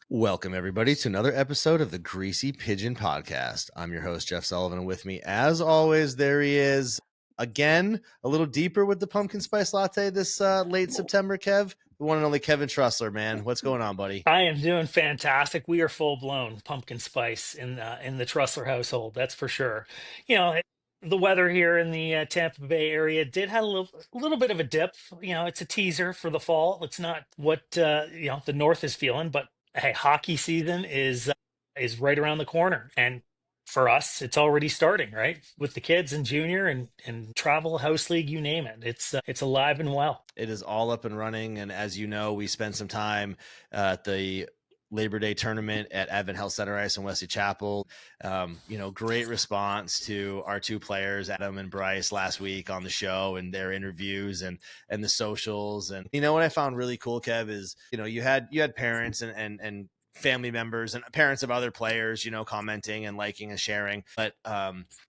Welcome, everybody, to another episode of the Greasy Pigeon Podcast. I'm your host, Jeff Sullivan, and with me, as always, there he is, again, a little deeper with the pumpkin spice latte this late September, Kev. The one and only Kevin Trussler, man. What's going on, buddy? I am doing fantastic. We are full blown pumpkin spice in the Trussler household. That's for sure. The weather here in the Tampa Bay area did have a little bit of a dip. It's a teaser for the fall. It's not what the North is feeling, but hey, hockey season is right around the corner, and for us, it's already starting, right? With the kids and junior and travel house league, you name it. It's alive and well. It is all up and running, and as you know, we spent some time at the Labor Day tournament at Advent Health Center Ice in Wesley Chapel. Great response to our two players, Adam and Bryce, last week on the show and their interviews and the socials. And what I found really cool, Kev, is you had parents and family members and parents of other players, commenting and liking and sharing. But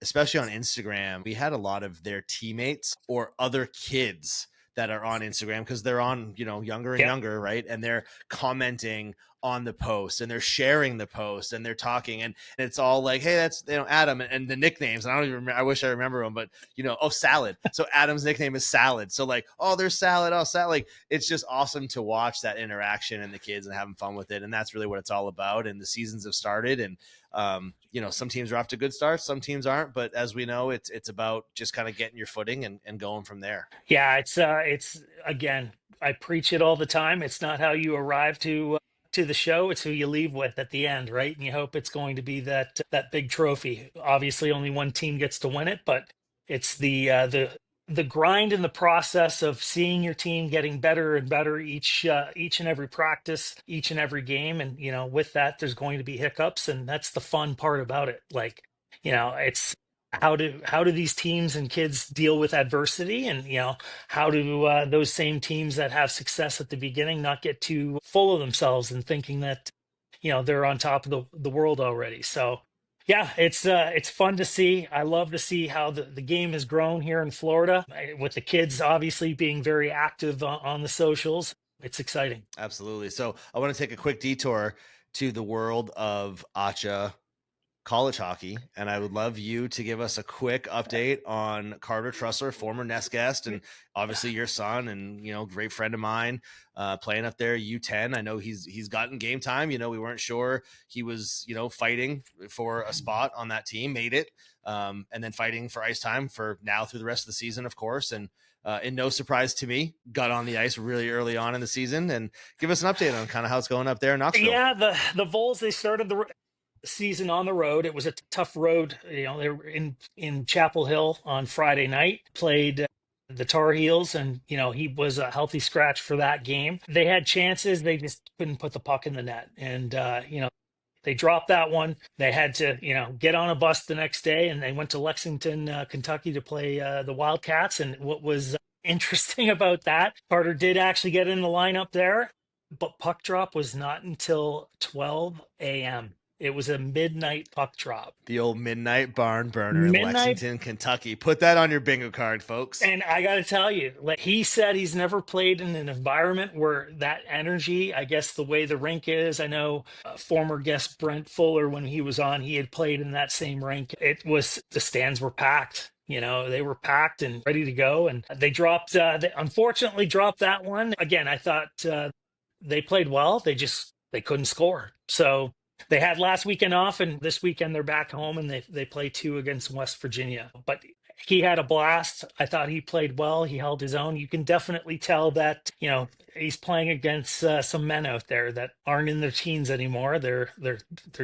especially on Instagram, we had a lot of their teammates or other kids that are on Instagram because they're on, younger and younger, right? And they're commenting on the post and they're sharing the post and they're talking and it's all like, hey, that's, Adam, and the nicknames. And I don't even remember, I wish I remember them, but Salad. So Adam's nickname is Salad. So like, oh, there's Salad. Oh, Salad. Like, it's just awesome to watch that interaction and the kids and having fun with it. And that's really what it's all about. And the seasons have started and, some teams are off to good starts, some teams aren't, but as we know, it's about just kind of getting your footing and going from there. Yeah, it's again, I preach it all the time. It's not how you arrive to the show, it's who you leave with at the end, right? And you hope it's going to be that big trophy. Obviously, only one team gets to win it, but it's the grind and the process of seeing your team getting better and better each and every practice, each and every game. And with that, there's going to be hiccups, and that's the fun part about it. Like, it's how do these teams and kids deal with adversity, and how do those same teams that have success at the beginning not get too full of themselves and thinking that they're on top of the world already. So yeah, it's fun to see. I love to see how the game has grown here in Florida, with the kids obviously being very active on the socials. It's exciting. Absolutely. So I want to take a quick detour to the world of ACHA college hockey, and I would love you to give us a quick update on Carter Trussler, former Nest guest, and obviously your son, and great friend of mine, playing up there U10. I know he's gotten game time. We weren't sure he was fighting for a spot on that team, made it, and then fighting for ice time for now through the rest of the season, of course. And in no surprise to me, got on the ice really early on in the season. And give us an update on kind of how it's going up there in Knoxville. Yeah, the Vols, they started the season on the road. It was a tough road. They were in Chapel Hill on Friday night, played the Tar Heels, and he was a healthy scratch for that game. They had chances, they just couldn't put the puck in the net, and they dropped that one. They had to get on a bus the next day, and they went to Lexington, Kentucky, to play the Wildcats. And what was interesting about that, Carter did actually get in the lineup there, but puck drop was not until 12 a.m. It was a midnight puck drop. The old midnight barn burner in Lexington, Kentucky. Put that on your bingo card, folks. And I got to tell you, like he said, he's never played in an environment where that energy, I guess the way the rink is. I know former guest Brent Fuller, when he was on, he had played in that same rink. The stands were packed. They were packed and ready to go. And they they unfortunately dropped that one. Again, I thought they played well. They couldn't score. So they had last weekend off, and this weekend they're back home, and they play 2 against West Virginia. But he had a blast. I thought he played well. He held his own. You can definitely tell that he's playing against some men out there that aren't in their teens anymore. They're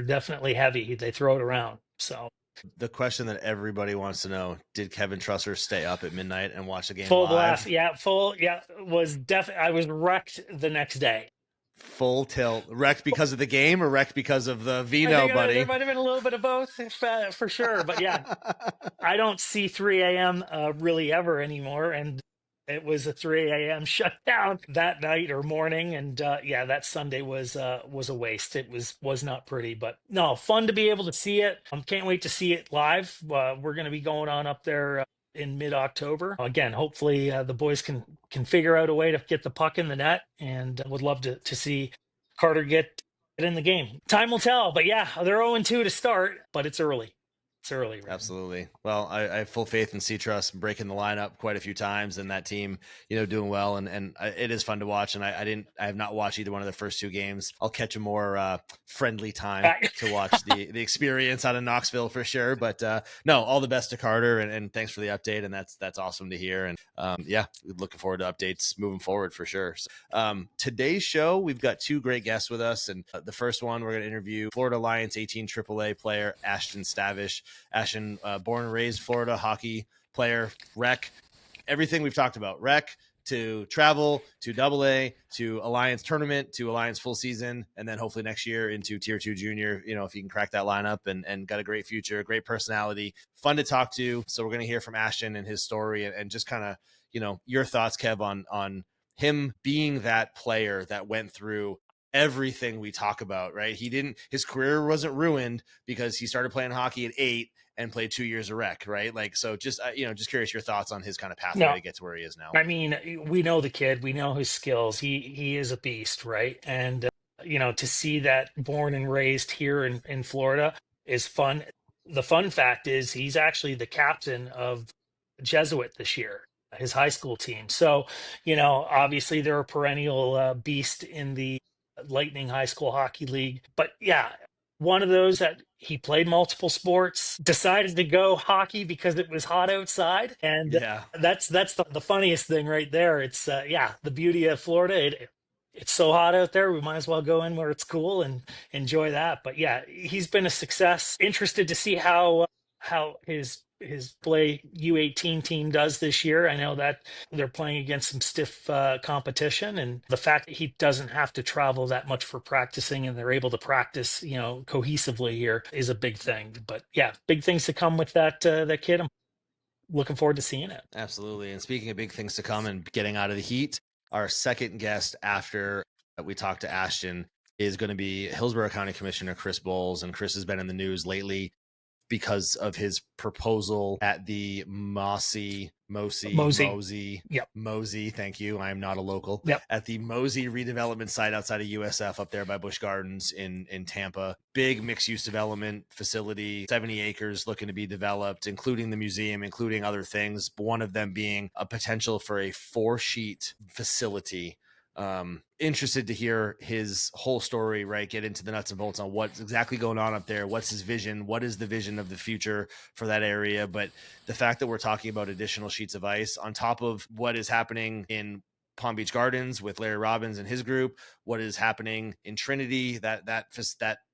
definitely heavy. They throw it around. So the question that everybody wants to know: did Kevin Trussler stay up at midnight and watch the game full live? Blast? Yeah, full. Yeah, I was wrecked the next day. Full tilt. Wrecked because of the game or wrecked because of the vino, buddy? There might have been a little bit of both, for sure. But yeah, I don't see 3 a.m. Really ever anymore. And it was a 3 a.m. shutdown that night or morning. And that Sunday was a waste. It was not pretty, but no, fun to be able to see it. Can't wait to see it live. We're going to be going on up there in mid-October. Again, hopefully the boys can figure out a way to get the puck in the net, and would love to see Carter get get in the game. Time will tell, but yeah, they're 0-2 to start, but it's early. It's early right now. Absolutely. Well, I have full faith in Seatrust breaking the lineup quite a few times, and that team, doing well. And it is fun to watch. And I have not watched either one of the first two games. I'll catch a more friendly time to watch the experience out of Knoxville for sure. But no, all the best to Carter, and thanks for the update. And that's awesome to hear. And yeah, looking forward to updates moving forward for sure. So, today's show, we've got two great guests with us, and the first one we're going to interview Florida Alliance 18 AAA player Ashton Stavish. Ashton, born and raised Florida hockey player, rec, everything we've talked about, rec to travel to AA to Alliance tournament to Alliance full season, and then hopefully next year into Tier 2 junior, if he can crack that lineup, and got a great future, great personality, fun to talk to. So we're going to hear from Ashton and his story, and just kind of, your thoughts, Kev, on him being that player that went through everything we talk about, right? His career wasn't ruined because he started playing hockey at 8 and played 2 years of rec, right? Like, so just, just curious your thoughts on his kind of pathway No, to get to where he is now. I mean, we know the kid, we know his skills. He is a beast, right? And to see that born and raised here in Florida is fun. The fun fact is he's actually the captain of Jesuit this year, his high school team. So, obviously they're a perennial beast in the Lightning High School Hockey League. But yeah, one of those that he played multiple sports, decided to go hockey because it was hot outside, and Yeah. that's the funniest thing right there. It's yeah, the beauty of Florida. It's so hot out there. We might as well go in where it's cool and enjoy that. But yeah, he's been a success. Interested to see how his play U18 team does this year. I know that they're playing against some stiff competition, and the fact that he doesn't have to travel that much for practicing, and they're able to practice, cohesively here, is a big thing. But yeah, big things to come with that kid. I'm looking forward to seeing it. Absolutely. And speaking of big things to come and getting out of the heat, our second guest after we talked to Ashton is going to be Hillsborough County Commissioner Chris Boles. And Chris has been in the news lately because of his proposal at the MOSI, Yep. MOSI, thank you. I am not a local. Yep. At the MOSI redevelopment site outside of USF up there by Busch Gardens in Tampa. Big mixed use development facility, 70 acres looking to be developed, including the museum, including other things. One of them being a potential for a 4-sheet facility. Interested to hear his whole story, right? Get into the nuts and bolts on what's exactly going on up there. What's his vision? What is the vision of the future for that area? But the fact that we're talking about additional sheets of ice on top of what is happening in Palm Beach Gardens with Larry Robbins and his group, what is happening in Trinity, that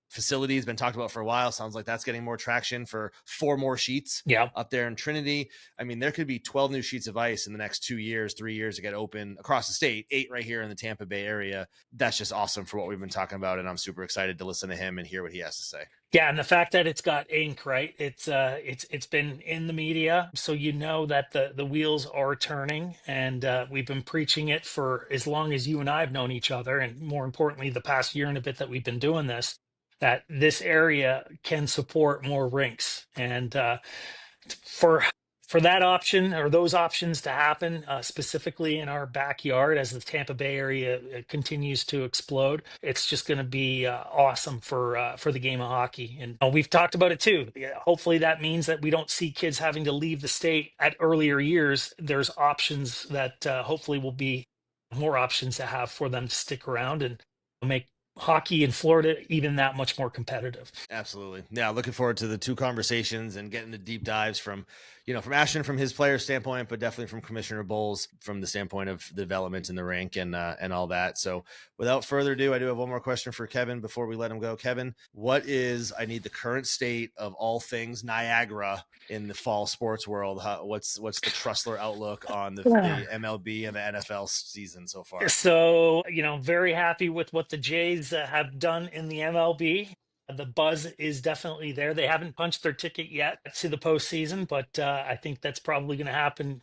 facility has been talked about for a while. Sounds like that's getting more traction for 4 more sheets up there in Trinity. I mean, there could be 12 new sheets of ice in the next 2 years, 3 years to get open across the state, 8 right here in the Tampa Bay area. That's just awesome for what we've been talking about. And I'm super excited to listen to him and hear what he has to say. Yeah, and the fact that it's got ink, right? It's been in the media, so that the wheels are turning, and we've been preaching it for as long as you and I have known each other, and more importantly, the past year and a bit that we've been doing this, that this area can support more rinks, and for that option or those options to happen, specifically in our backyard as the Tampa Bay area continues to explode, it's just going to be awesome for the game of hockey. And we've talked about it too. Yeah, hopefully that means that we don't see kids having to leave the state at earlier years. There's options that hopefully will be more options to have for them to stick around and make hockey in Florida even that much more competitive. Absolutely. Yeah. Looking forward to the two conversations and getting the deep dives from Ashton from his player standpoint, but definitely from Commissioner Boles from the standpoint of the development in the rink and all that. So without further ado, I do have one more question for Kevin before we let him go. Kevin, I need the current state of all things Niagara in the fall sports world. What's the Trussler outlook on the MLB and the NFL season so far? So, very happy with what the Jays have done in the MLB. The buzz is definitely there. They haven't punched their ticket yet to the postseason, but I think that's probably going to happen,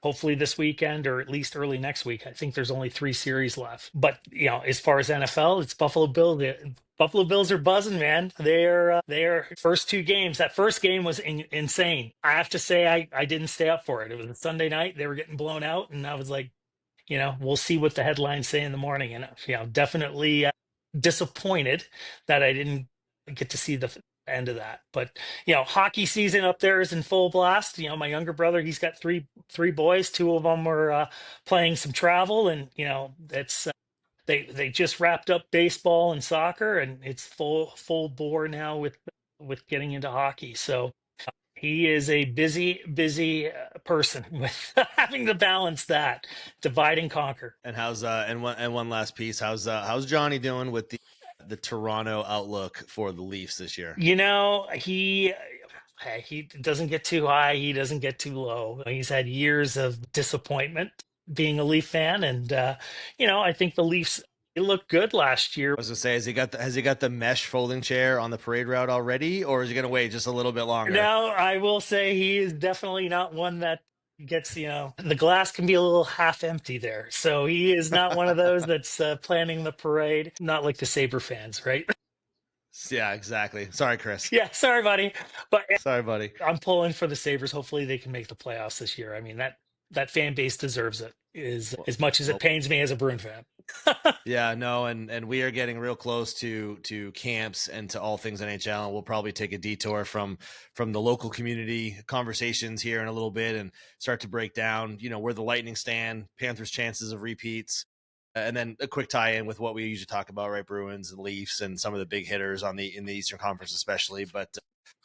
hopefully this weekend or at least early next week. I think there's only 3 series left. But, as far as NFL, it's Buffalo Bills. Buffalo Bills are buzzing, man. They're first 2 games. That first game was insane. I have to say I didn't stay up for it. It was a Sunday night. They were getting blown out, and I was like, we'll see what the headlines say in the morning. And, definitely disappointed that I didn't get to see the end of that. But hockey season up there is in full blast. My younger brother, he's got three boys. Two of them are playing some travel, and it's they just wrapped up baseball and soccer, and it's full bore now with getting into hockey. So he is a busy person with having to balance that, divide and conquer. And how's and one last piece, how's Johnny doing with the Toronto outlook for the Leafs this year? He doesn't get too high, he doesn't get too low. He's had years of disappointment being a Leaf fan, and I think the Leafs, they looked good last year. I was gonna say, has he got the mesh folding chair on the parade route already, or is he gonna wait just a little bit longer? Now, I will say he is definitely not one that gets, the glass can be a little half empty there. So he is not one of those that's planning the parade, not like the Sabre fans, right? Yeah, exactly. Sorry, Chris. Yeah, sorry, buddy. But Sorry, buddy. I'm pulling for the Sabres. Hopefully they can make the playoffs this year. I mean, that fan base deserves it, is as much as it pains me as a Bruin fan. Yeah, no, and we are getting real close to camps and to all things NHL, and we'll probably take a detour from the local community conversations here in a little bit and start to break down, where the Lightning stand, Panthers' chances of repeats, and then a quick tie-in with what we usually talk about, right? Bruins and Leafs and some of the big hitters in the Eastern Conference especially, but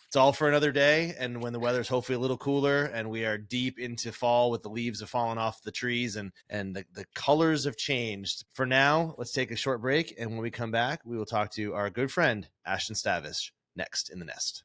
it's all for another day. And when the weather's hopefully a little cooler and we are deep into fall with the leaves have fallen off the trees and the colors have changed. For now, let's take a short break. And when we come back, we will talk to our good friend, Ashton Stavish, next in the Nest.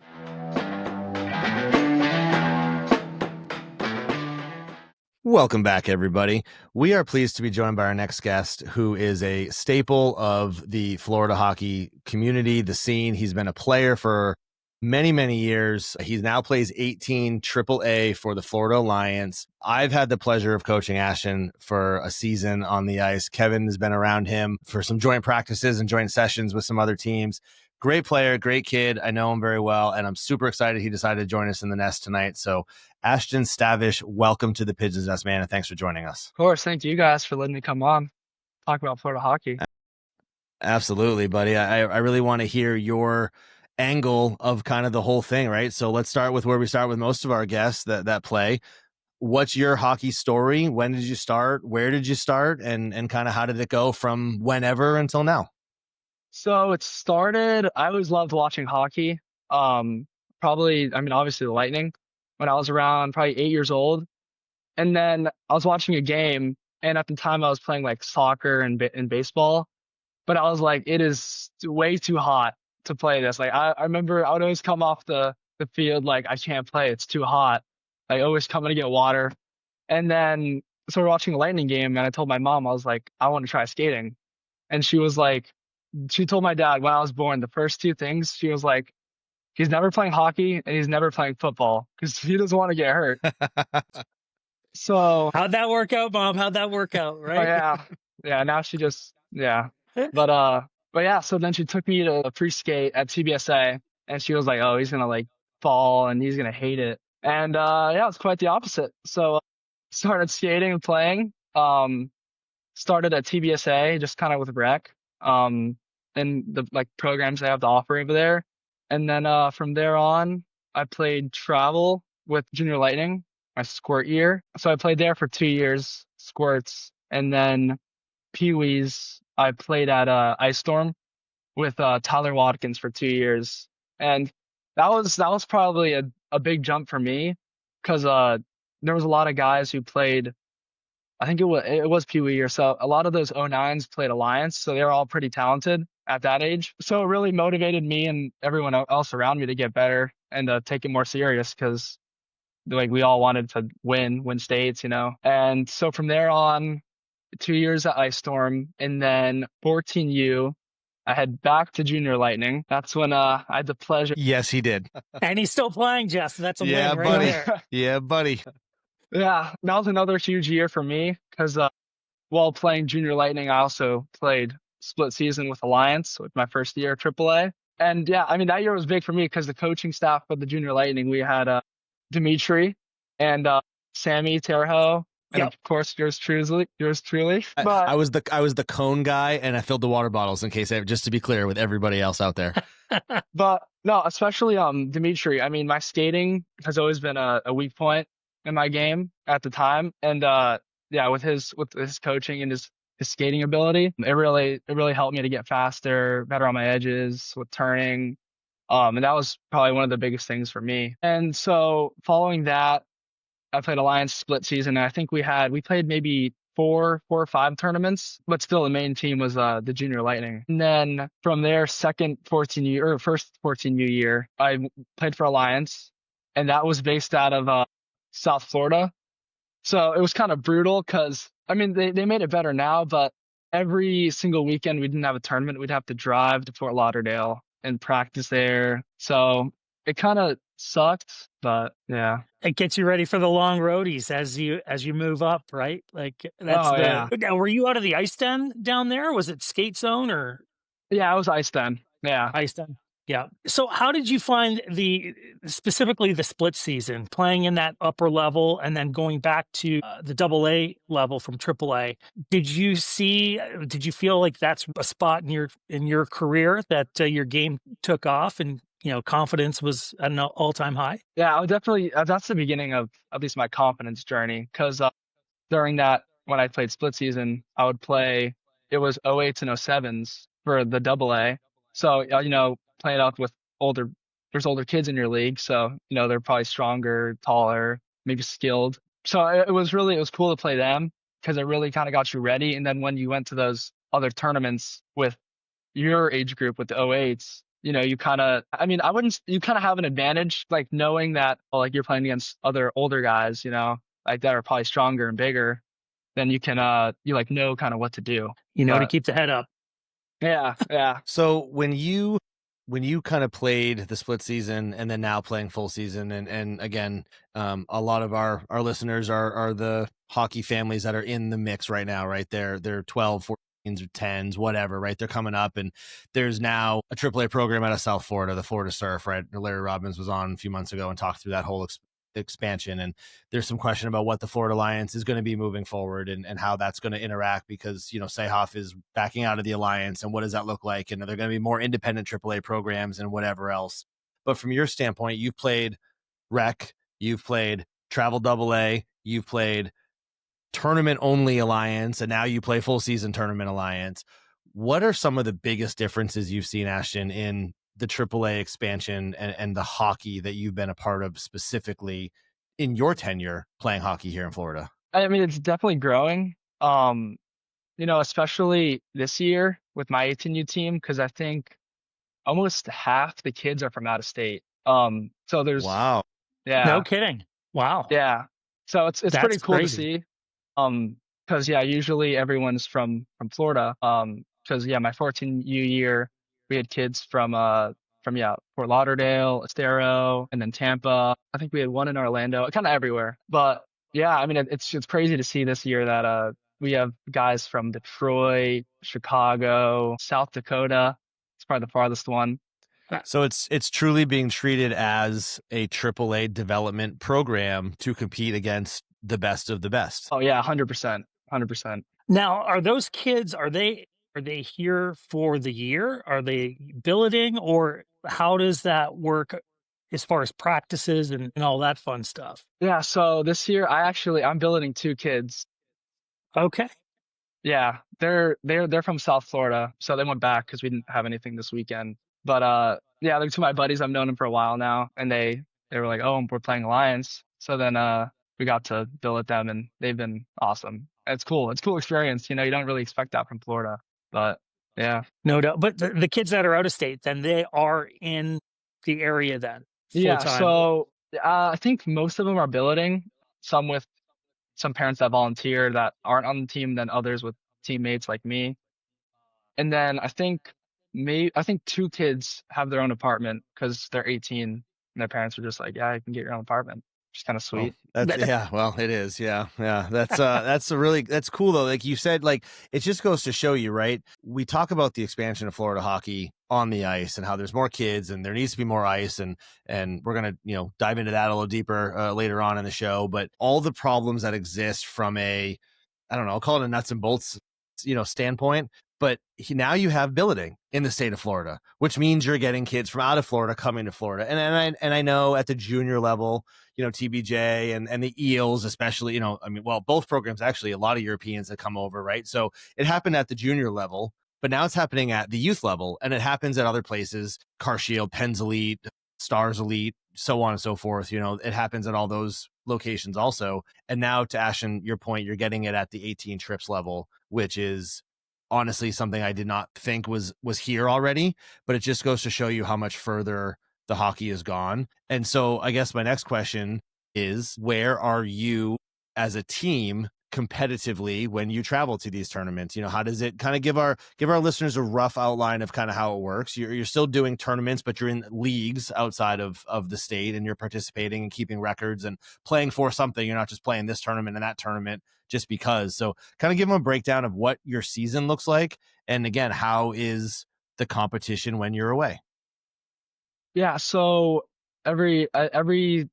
Welcome back, everybody. We are pleased to be joined by our next guest, who is a staple of the Florida hockey community, the scene. He's been a player for many, many years. He now plays 18 AAA for the Florida Alliance. I've had the pleasure of coaching Ashton for a season on the ice. Kevin has been around him for some joint practices and joint sessions with some other teams. Great player, great kid. I know him very well, and I'm super excited he decided to join us in the Nest tonight. So Ashton Stavish, welcome to the Pigeons Nest, man, and thanks for joining us. Of course. Thank you guys for letting me come on, talk about Florida hockey. Absolutely, buddy. I really want to hear your angle of kind of the whole thing, right? So let's start with where we start with most of our guests that play. What's your hockey story? When did you start? Where did you start? And kind of how did it go from whenever until now? So it started, I always loved watching hockey. Obviously the Lightning when I was around probably 8 years old. And then I was watching a game, and at the time I was playing like soccer and baseball, but I was like, it is way too hot to play this. Like I remember I would always come off the field like, I can't play, it's too hot. I always coming to get water. And then so we're watching a Lightning game, and I told my mom, I was like, I want to try skating. And she told my dad when I was born, the first two things, she was like, he's never playing hockey and he's never playing football because he doesn't want to get hurt. So How'd that work out, Mom? How'd that work out, right? yeah. Now she but yeah. So then she took me to a pre-skate at TBSA, and she was like, oh, he's gonna like fall and he's gonna hate it. And it's quite the opposite. So started skating and playing. Started at TBSA just kind of with rec. And the like programs they have to offer over there. And then from there on, I played travel with Junior Lightning my squirt year. So I played there for 2 years, squirts, and then Pee-wees. I played at Ice Storm with Tyler Watkins for 2 years, and that was probably a big jump for me because there was a lot of guys who played. I think it was Pee-wee year, so a lot of those 09s played Alliance, so they were all pretty talented at that age. So it really motivated me and everyone else around me to get better and take it more serious because like we all wanted to win states, And so from there on, 2 years at Ice Storm, and then 14U, I head back to Junior Lightning. That's when I had the pleasure. Yes, he did. And he's still playing, Jess. That's a win right buddy. there. Yeah, buddy. Yeah, that was another huge year for me because while playing Junior Lightning, I also played split season with Alliance with my first year at AAA. And that year was big for me because the coaching staff for the Junior Lightning, we had Dimitri and Sammy Terho And Yep. of course, yours truly. But I was the cone guy, and I filled the water bottles in case just to be clear with everybody else out there. but no, especially Dimitri. I mean, my skating has always been a weak point in my game at the time, and yeah, with his coaching and his skating ability, it really helped me to get faster, better on my edges with turning. And that was probably one of the biggest things for me. And so following that, I played Alliance split season. And I think we played maybe four or five tournaments, but still the main team was the Junior Lightning. And then from there, first 14U year, I played for Alliance, and that was based out of South Florida. So it was kind of brutal because I mean they made it better now, but every single weekend we didn't have a tournament. We'd have to drive to Fort Lauderdale and practice there. So it kind of sucked, but yeah. It gets you ready for the long roadies as you move up, right? Like that's Oh yeah. Now, were you out of the ice den down there? Was it skate zone or Yeah, I was ice then. Yeah. ice den? Yeah. So how did you find specifically the split season, playing in that upper level and then going back to the double A level from triple A? Did you feel like that's a spot in your career that your game took off and confidence was at an all-time high? Yeah, I would definitely that's the beginning of at least my confidence journey because during that when I played split season, I would play it was 08s and 07s for the double A. So playing out with there's older kids in your league, so they're probably stronger, taller, maybe skilled. So it was cool to play them because it really kind of got you ready. And then when you went to those other tournaments with your age group with the 08s, you kind of you kind of have an advantage, like knowing that like you're playing against other older guys, like that are probably stronger and bigger. Then you can you like know kind of what to do. To keep the head up. Yeah. So when you kind of played the split season and then now playing full season, and again, a lot of our listeners are the hockey families that are in the mix right now, right? They're 12, 14s or 10s, whatever, right? They're coming up, and there's now a AAA program out of South Florida, the Florida Surf, right? Larry Robbins was on a few months ago and talked through that whole expansion, and there's some question about what the Florida Alliance is going to be moving forward and how that's going to interact because Seehoff is backing out of the Alliance, and what does that look like, and are there going to be more independent AAA programs and whatever else. But from your standpoint, you've played rec, you've played travel AA, you've played tournament only Alliance, and now you play full season tournament Alliance. What are some of the biggest differences you've seen, Ashton, in the AAA expansion and the hockey that you've been a part of specifically in your tenure playing hockey here in Florida? I mean, it's definitely growing. Especially this year with my 18U team, because I think almost half the kids are from out of state. So there's Wow. Yeah. No kidding. Wow. Yeah. So it's That's pretty cool crazy. to see. Because usually everyone's from Florida. Because my 14U year we had kids from Fort Lauderdale, Estero, and then Tampa. I think we had one in Orlando, kind of everywhere. But yeah, I mean it's crazy to see this year that we have guys from Detroit, Chicago, South Dakota. It's probably the farthest one. So it's truly being treated as a AAA development program to compete against the best of the best. Oh yeah, 100%. 100%. Now, are those kids, are they here for the year? Are they billeting, or how does that work as far as practices and all that fun stuff? Yeah, so this year I'm billeting 2 kids. Okay. Yeah, they're from South Florida, so they went back because we didn't have anything this weekend. But yeah, they're 2 of my buddies. I've known them for a while now, and they were like, "Oh, we're playing Alliance." So then we got to billet them, and they've been awesome. It's cool. It's a cool experience. You don't really expect that from Florida, but yeah. No doubt. But the kids that are out of state, then they are in the area then full Yeah, time. so I think most of them are billeting, some with some parents that volunteer that aren't on the team, then others with teammates like me. And then I think 2 kids have their own apartment because they're 18 and their parents are just like, yeah, you can get your own apartment. which is kind of Oh, sweet. yeah, well, it is. Yeah. That's cool though. Like you said, like it just goes to show you, right? We talk about the expansion of Florida hockey on the ice and how there's more kids and there needs to be more ice, and we're going to, dive into that a little deeper later on in the show, but all the problems that exist from a, I don't know, I'll call it a nuts and bolts, standpoint. But now you have billeting in the state of Florida, which means you're getting kids from out of Florida coming to Florida. And I know at the junior level, TBJ and the Eels, especially, both programs, actually, a lot of Europeans that come over, right? So it happened at the junior level, but now it's happening at the youth level, and it happens at other places, Car Shield, Penn's Elite, Stars Elite, so on and so forth. It happens at all those locations also. And now, to Ashton, your point, you're getting it at the 18 trips level, which is honestly something I did not think was here already, but it just goes to show you how much further the hockey has gone. And so I guess my next question is, where are you as a team competitively when you travel to these tournaments? How does it kind of give our listeners a rough outline of kind of how it works? You're still doing tournaments, but you're in leagues outside of the state, and you're participating and keeping records and playing for something. You're not just playing this tournament and that tournament just because. So kind of give them a breakdown of what your season looks like. And again, how is the competition when you're away? Yeah, so every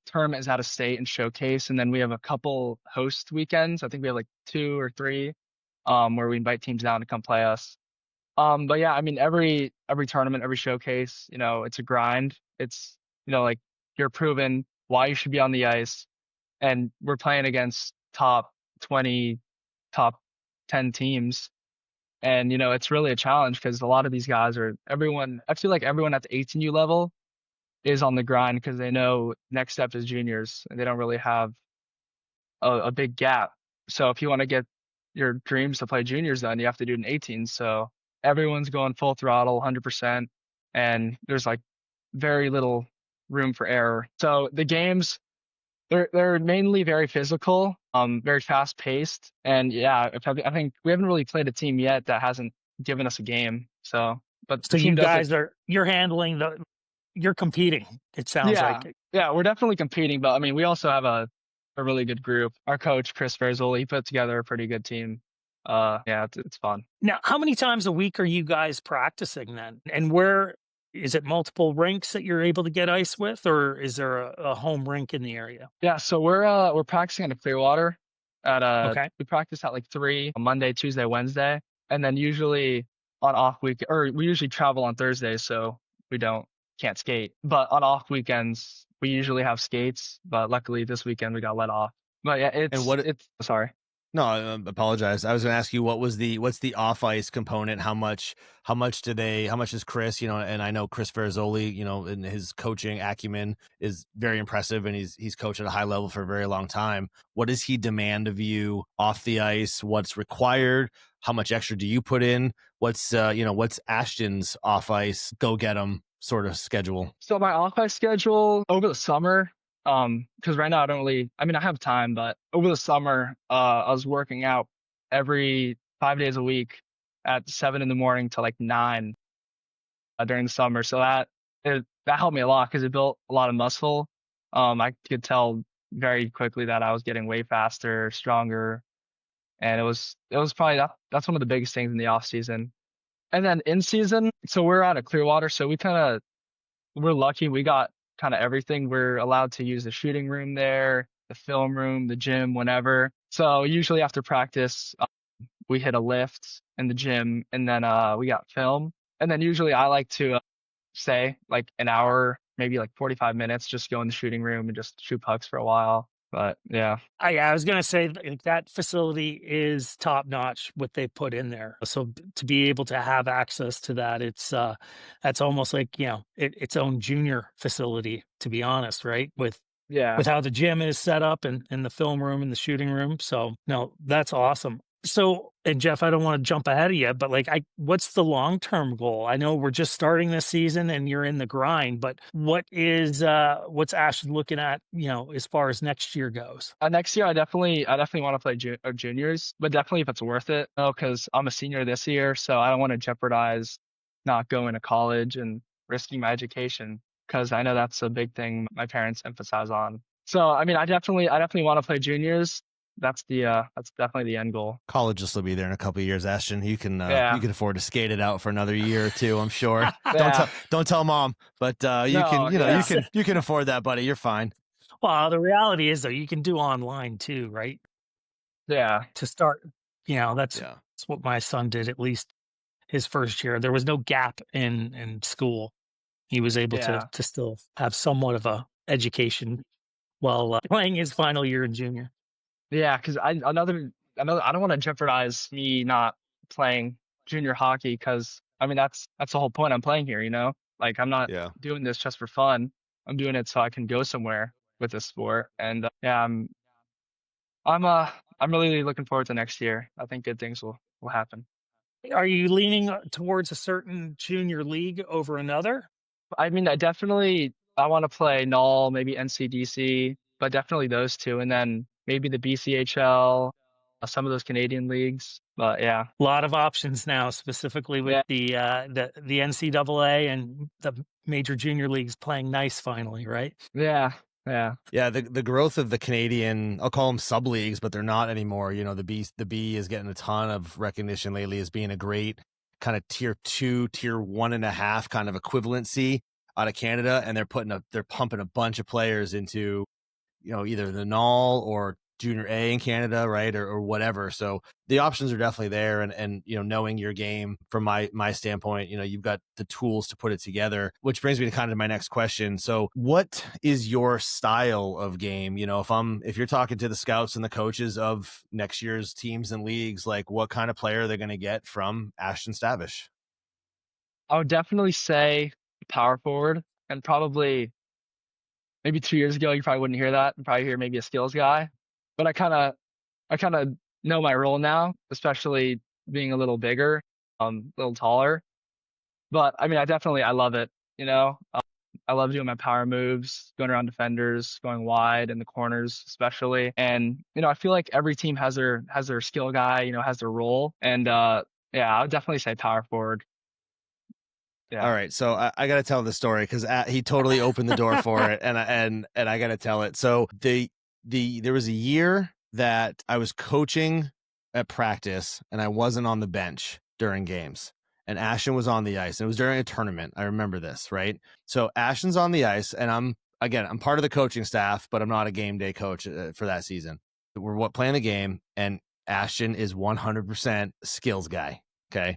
tournament is out of state and showcase, and then we have a couple host weekends. I think we have like 2 or 3, where we invite teams down to come play us. But yeah, I mean every tournament, every showcase, it's a grind. It's like you're proving why you should be on the ice, and we're playing against top 20, top 10 teams. And it's really a challenge because a lot of these guys I feel like everyone at the 18U level is on the grind because they know next step is juniors and they don't really have a big gap. So if you want to get your dreams to play juniors, then you have to do it in 18. So everyone's going full throttle, 100%, and there's like very little room for error. So the games, they're mainly very physical, very fast paced, and yeah, I think we haven't really played a team yet that hasn't given us a game. So, but So the team you does guys you're handling you're competing. It sounds like. Yeah, we're definitely competing, but I mean, we also have a really good group. Our coach, Chris Verzoli, he put together a pretty good team. Yeah, it's fun. Now, how many times a week are you guys practicing then? And where is it? Multiple rinks that you're able to get ice with, or is there a home rink in the area? Yeah, so we're practicing at Clearwater Okay. we practice at like 3 on Monday, Tuesday, Wednesday, and then usually on off week, or we usually travel on Thursdays, so we can't skate. But on off weekends, we usually have skates, but luckily this weekend we got let off. But yeah, it's sorry. No, I apologize. I was going to ask you, what's the off ice component? How much is Chris, and I know Chris Verzoli, and his coaching acumen is very impressive, and he's coached at a high level for a very long time. What does he demand of you off the ice? What's required? How much extra do you put in? What's Ashton's off ice go get him sort of schedule? So my off ice schedule over the summer, because right now I have time, but over the summer, I was working out every 5 days a week at 7 a.m. to like 9 during the summer. So that helped me a lot because it built a lot of muscle. I could tell very quickly that I was getting way faster, stronger, and it was probably that's one of the biggest things in the off season. And then in season, so we're out of Clearwater, so we're lucky we got kind of everything. We're allowed to use the shooting room there, the film room, the gym, whenever. So usually after practice, we hit a lift in the gym, and then we got film. And then usually I like to stay like an hour, maybe like 45 minutes, just go in the shooting room and just shoot pucks for a while. But yeah. I was going to say that facility is top notch, what they put in there. So to be able to have access to that, that's almost like, its own junior facility, to be honest, right? With how the gym is set up and the film room and the shooting room. So no, that's awesome. So, and Jeff, I don't want to jump ahead of you, but what's the long-term goal? I know we're just starting this season and you're in the grind, but what's Ashton looking at, as far as next year goes? Next year, I definitely want to play juniors, but definitely if it's worth it, because I'm a senior this year, so I don't want to jeopardize not going to college and risking my education, because I know that's a big thing my parents emphasize on. So I mean, I definitely want to play juniors. That's definitely the end goal. College will still be there in a couple of years, Ashton. You can afford to skate it out for another year or two, I'm sure. Yeah. Don't tell mom, but you No, can, yeah. you can afford that, buddy. You're fine. Well, the reality is though, you can do online too, right? Yeah. To start, that's what my son did, at least his first year. There was no gap in school. He was able Yeah. to still have somewhat of a education while playing his final year in junior. Yeah, because I don't want to jeopardize me not playing junior hockey, because I mean that's the whole point. I'm playing here, like I'm not doing this just for fun. I'm doing it so I can go somewhere with this sport. And I'm really looking forward to next year. I think good things will happen. Are you leaning towards a certain junior league over another? I mean, I want to play Null, maybe NCDC, but definitely those two, and then maybe the BCHL, some of those Canadian leagues. But yeah, a lot of options now, specifically with the NCAA and the major junior leagues playing nice finally, right? Yeah. The growth of the Canadian, I'll call them sub leagues, but they're not anymore. The B is getting a ton of recognition lately as being a great kind of tier 2, tier 1.5 kind of equivalency out of Canada, and they're pumping a bunch of players into either the Null or Junior A in Canada, right, or whatever. So the options are definitely there, and knowing your game from my standpoint, you've got the tools to put it together, which brings me to kind of my next question. So what is your style of game? If you're talking to the scouts and the coaches of next year's teams and leagues, like what kind of player are they going to get from Ashton Stavish? I would definitely say power forward, and probably maybe 2 years ago you probably wouldn't hear that. You'd probably hear maybe a skills guy. But I kind of know my role now, especially being a little bigger, a little taller. But I mean, I love it. I love doing my power moves, going around defenders, going wide in the corners, especially. And I feel like every team has their skill guy, has their role. And I would definitely say power forward. Yeah. All right, so I got to tell the story because he totally opened the door for it, and I got to tell it. So there was a year that I was coaching at practice and I wasn't on the bench during games, and Ashton was on the ice, and it was during a tournament. I remember this, right? So Ashton's on the ice, and I'm part of the coaching staff, but I'm not a game day coach for that season. We're playing the game, and Ashton is 100% skills guy. Okay,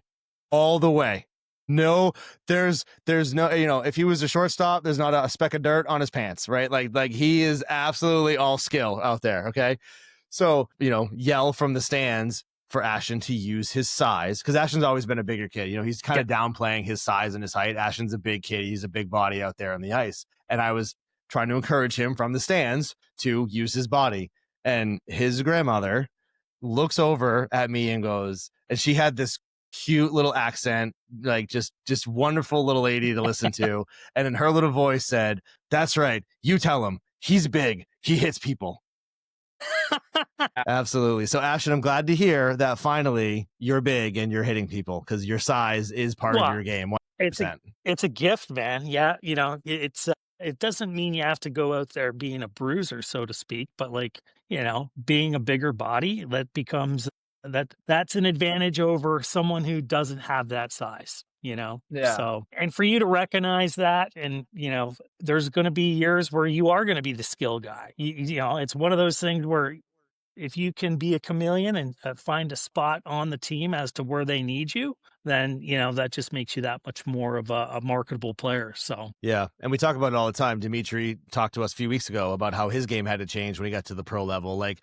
all the way. No, there's no, if he was a shortstop, there's not a speck of dirt on his pants, right? Like he is absolutely all skill out there. Okay. So, yell from the stands for Ashton to use his size, because Ashton's always been a bigger kid. He's kind of downplaying his size and his height. Ashton's a big kid. He's a big body out there on the ice. And I was trying to encourage him from the stands to use his body. And his grandmother looks over at me and goes, and she had this cute little accent, like just wonderful little lady to listen to. And in her little voice said, "That's right. You tell him he's big. He hits people." Absolutely. So Ashton, I'm glad to hear that finally you're big and you're hitting people, because your size is part of your game. 100%. It's a gift, man. Yeah. It doesn't mean you have to go out there being a bruiser, so to speak, but being a bigger body, that becomes that's an advantage over someone who doesn't have that size, Yeah. So, and for you to recognize that, and there's going to be years where you are going to be the skill guy. It's one of those things where if you can be a chameleon and find a spot on the team as to where they need you, then that just makes you that much more of a marketable player. So yeah, and we talk about it all the time. Dimitri talked to us a few weeks ago about how his game had to change when he got to the pro level. Like,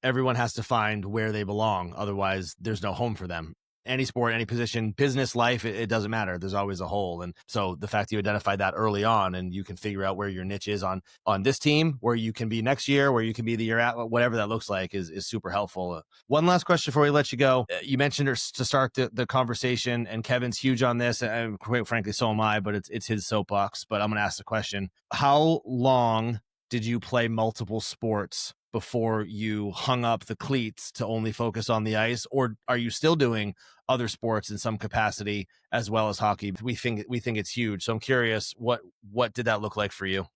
everyone has to find where they belong, otherwise there's no home for them. Any sport, any position, business, life, it doesn't matter. There's always a hole. And so the fact that you identified that early on, and you can figure out where your niche is on this team, where you can be next year, where you can be the year at, whatever that looks like, is super helpful. One last question before we let you go. You mentioned to start the conversation, and Kevin's huge on this, and quite frankly, so am I, but it's his soapbox. But I'm going to ask the question. How long did you play multiple sports before you hung up the cleats to only focus on the ice, or are you still doing other sports in some capacity as well as hockey? We think it's huge. So I'm curious, what did that look like for you?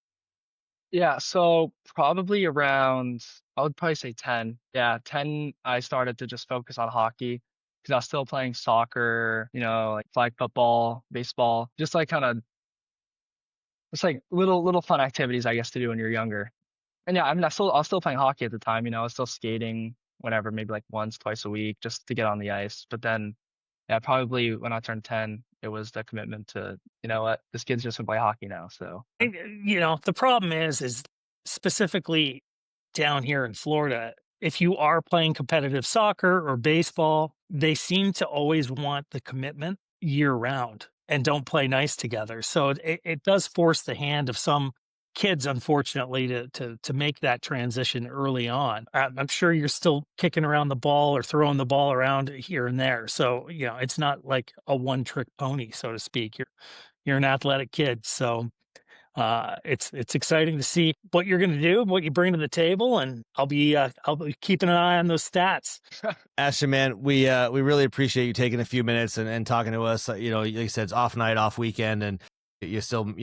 Yeah, so probably around, I would probably say 10. Yeah, 10, I started to just focus on hockey because I was still playing soccer, like flag football, baseball, just like kind of, just like little fun activities, I guess, to do when you're younger. And yeah, I mean, I was still playing hockey at the time, I was still skating whenever, maybe like once, twice a week just to get on the ice. But then, yeah, probably when I turned 10, it was the commitment to, you know what, this kid's just gonna play hockey now. So, And, the problem is specifically down here in Florida, if you are playing competitive soccer or baseball, they seem to always want the commitment year round and don't play nice together. So it does force the hand of some kids, unfortunately, to make that transition early on. I'm sure you're still kicking around the ball or throwing the ball around here and there. So, it's not like a one trick pony, so to speak. You're an athletic kid. So it's exciting to see what you're going to do, what you bring to the table, and I'll be keeping an eye on those stats. Ashton, man, we really appreciate you taking a few minutes and talking to us. Like you said, it's off night, off weekend, and you're still,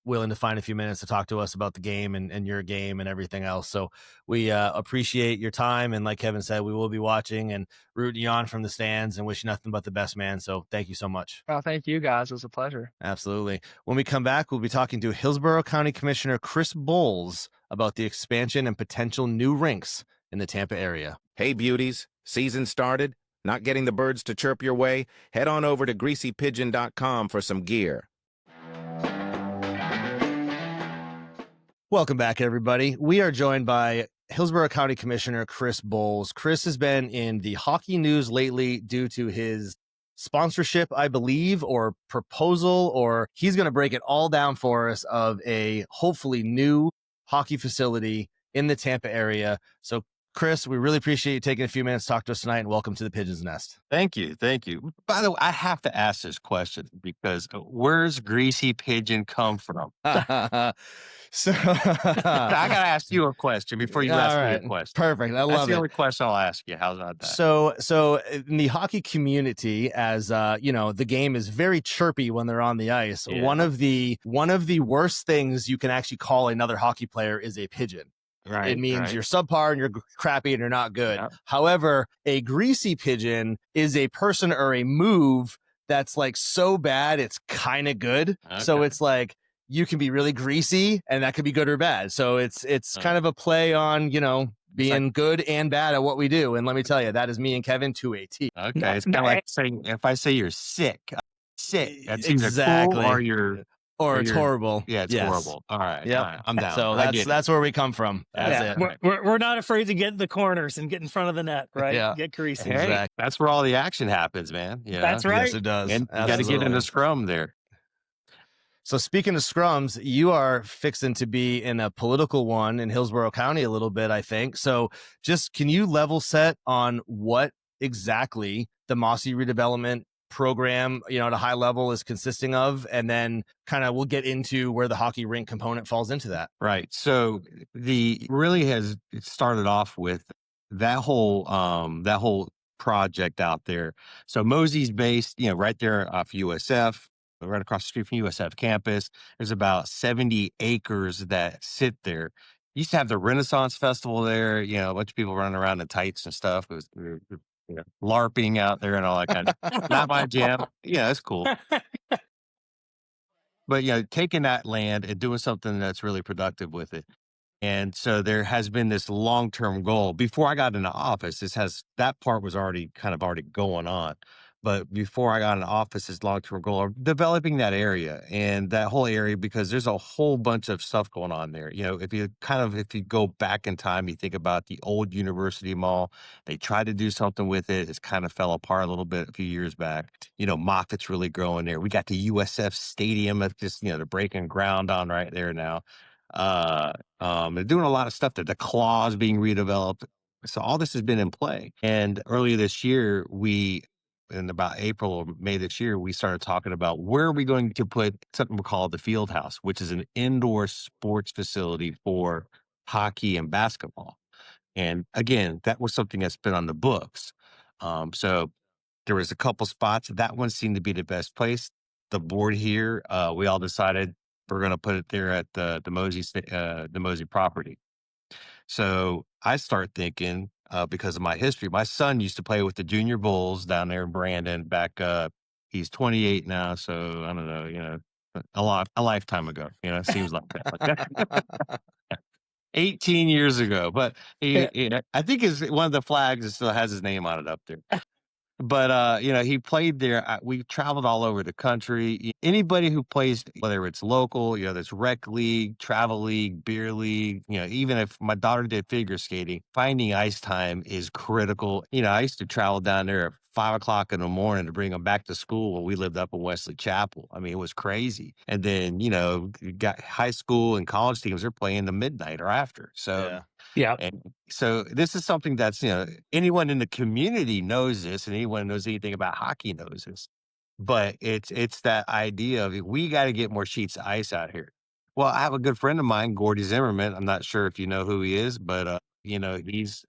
willing to find a few minutes to talk to us about the game and your game and everything else. So we appreciate your time. And like Kevin said, we will be watching and rooting you on from the stands and wish you nothing but the best, man. So thank you so much. oh, thank you guys. It was a pleasure. Absolutely. When we come back, we'll be talking to Hillsborough County Commissioner Chris Boles about the expansion and potential new rinks in the Tampa area. Hey, beauties. Season started? Not getting the birds to chirp your way? Head on over to greasypigeon.com for some gear. Welcome back, everybody. We are joined by Hillsborough County Commissioner Chris Boles. Chris has been in the hockey news lately due to his sponsorship, I believe, or proposal, or he's going to break it all down for us of a hopefully new hockey facility in the Tampa area. So, Chris, we really appreciate you taking a few minutes to talk to us tonight, and welcome to the Pigeon's Nest. Thank you. Thank you. By the way, I have to ask this question because where's Greasy Pigeon come from? So I got to ask you a question before you ask me a question. Perfect. I That's love the it. only question I'll ask you. How's about that? So in the hockey community, as the game is very chirpy when they're on the ice. Yeah. One of the worst things you can actually call another hockey player is a pigeon. Right. It means right. you're subpar and you're crappy and you're not good. Yep. However, a greasy pigeon is a person or a move that's like so bad it's kind of good. So Okay. it's like you can be really greasy and that could be good or bad. So it's kind of a play on, being good and bad at what we do. And let me tell you, that is me and Kevin to a T. Okay. It's kind of like saying, if I say you're sick, that's Exactly. either cool or it's horrible. Yeah, it's Yes. horrible. All right. Yep. All right. I'm down. So I get it. that's where we come from. That's it. We're not afraid to get in the corners and get in front of the net, right? Yeah. Get greasy. Hey, Exactly. that's where all the action happens, man. You know? That's right. Yes, it does. And you got to get Absolutely. into scrum there. So speaking of scrums, you are fixing to be in a political one in Hillsborough County a little bit, I think. So just can you level set on what exactly the MOSI Redevelopment program, at a high level is consisting of, and then kind of we'll get into where the hockey rink component falls into that. Right. So it started off with that whole project out there. So MOSI's based, right there off USF, right across the street from USF campus. There's about 70 acres that sit there. Used to have the Renaissance Festival there, a bunch of people running around in tights and stuff. It was LARPing out there and all that kind of not my jam. Yeah, it's cool. But taking that land and doing something that's really productive with it. And so there has been this long-term goal. Before I got into office, that part was already going on. But before I got into office, this long-term goal of developing that area and that whole area, because there's a whole bunch of stuff going on there. If you go back in time, you think about the old University Mall. They tried to do something with it. It's kind of fell apart a little bit a few years back. Moffitt's really growing there. We got the USF Stadium that's just, they're breaking ground on right there now. They're doing a lot of stuff there. The claw's being redeveloped. So all this has been in play. And earlier this year, in about April or May this year, we started talking about where are we going to put something we call the Field House, which is an indoor sports facility for hockey and basketball. And again, that was something that's been on the books. So there was a couple spots. That one seemed to be the best place. The board here, we all decided We're going to put it there at the MOSI property. So I start thinking, because of my history, my son used to play with the junior Boles down there in Brandon back. He's 28 now, so I don't know, a lifetime ago. It seems like that. 18 years ago, but I think is one of the flags that still has his name on it up there. But he played there. We traveled all over the country. Anybody who plays, whether it's local, there's rec league, travel league, beer league, even if my daughter did figure skating, finding ice time is critical. I used to travel down there at 5 o'clock in the morning to bring them back to school when we lived up in Wesley Chapel. I mean, it was crazy. And then, you got high school and college teams, they're playing the midnight or after. So yeah. and so this is something that's, anyone in the community knows this, and anyone who knows anything about hockey knows this. But it's that idea of we got to get more sheets of ice out here. Well, I have a good friend of mine, Gordy Zimmerman. I'm not sure if you know who he is, but he's